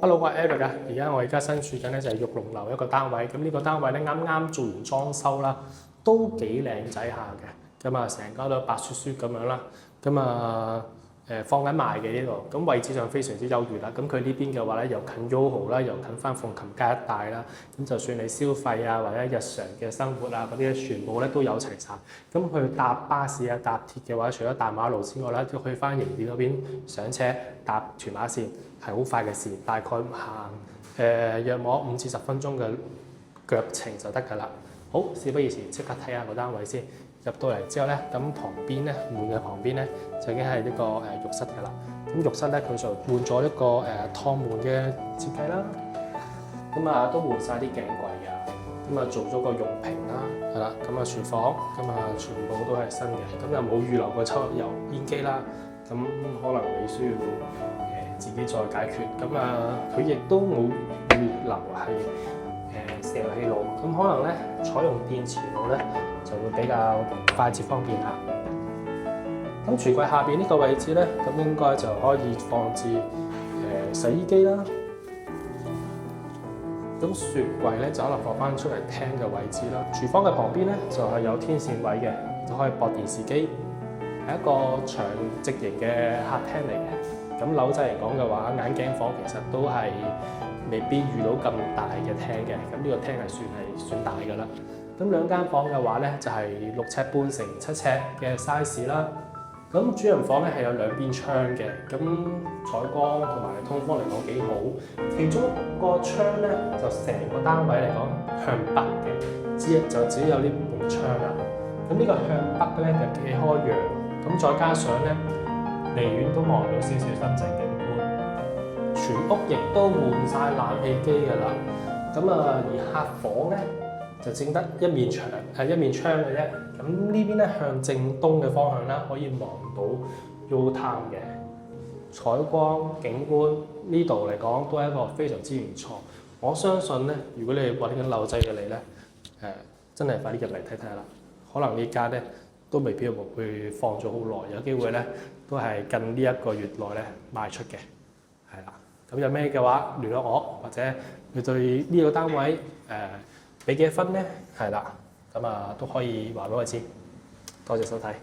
Hello，我係 Eric 啊。我而家身處緊咧就係玉龍樓一個單位，咁呢個單位咧啱啱做完裝修啦，都幾靚仔下嘅。咁啊，成間都白雪雪咁樣啦。咁啊放緊賣嘅呢度，咁位置上非常之優越啦。咁佢呢邊嘅話咧，又近 YOHO 啦，又近翻鳳琴街一帶啦。咁就算你消費啊，或者日常嘅生活啊嗰啲，全部咧都有齊晒。咁去搭巴士啊、搭鐵嘅話，除咗大馬路之外咧，都去翻營地嗰邊上車搭屯馬線係好快嘅事，大概行約莫5至10分鐘嘅腳程就得㗎啦。好，事不宜遲，即刻睇下個單位先。入到嚟之後咧，咁旁邊咧門嘅旁邊咧就已經係呢個浴室㗎啦。咁浴室咧佢就換咗一個趟門嘅設計啦。咁啊都換晒啲頸櫃㗎。咁啊做咗個浴屏啦，係啦。咁啊廚房咁啊全部都係新嘅。咁又冇預留個抽油煙機啦。咁可能你需要自己再解決。咁啊佢亦都冇預留係石油氣爐。咁可能咧採用電磁爐咧，就會比較快捷方便啦。咁櫥櫃下邊呢個位置咧，咁應該就可以放置洗衣機啦。咁雪櫃咧就可能放翻出嚟廳嘅位置啦。廚房嘅旁邊咧就係有天線位嘅，就可以駁電視機，係一個長直型嘅客廳嚟嘅。咁樓仔嚟講嘅話，眼鏡房其實都係未必遇到咁大嘅廳嘅。咁呢個廳係算大㗎啦。咁兩間房嘅話咧，就係6尺半乘7尺嘅 size 啦。咁主人房咧係有兩邊窗嘅，咁採光同埋通風嚟講幾好。其中一個窗咧就成個單位嚟講向北嘅，只有呢埲窗啦。咁呢個向北咧就幾開揚，咁再加上咧離遠都望到少少深圳景觀。全屋亦都換晒冷氣機㗎啦。咁啊，而客房咧就淨得一面牆嘅啫。咁呢邊咧向正東嘅方向啦，可以望到 YOHO 嘅採光景觀。呢度嚟講都係一個非常之唔錯。我相信咧，如果你揾緊樓仔嘅你咧，真係快啲入嚟睇睇啦。可能呢間咧都未必會放咗好耐，有機會咧都係近呢一個月內咧賣出嘅，係啦。咁有咩嘅話聯絡我，或者你對呢個單位俾幾多分咧？係啦，咁啊都可以話俾我知。多謝收睇。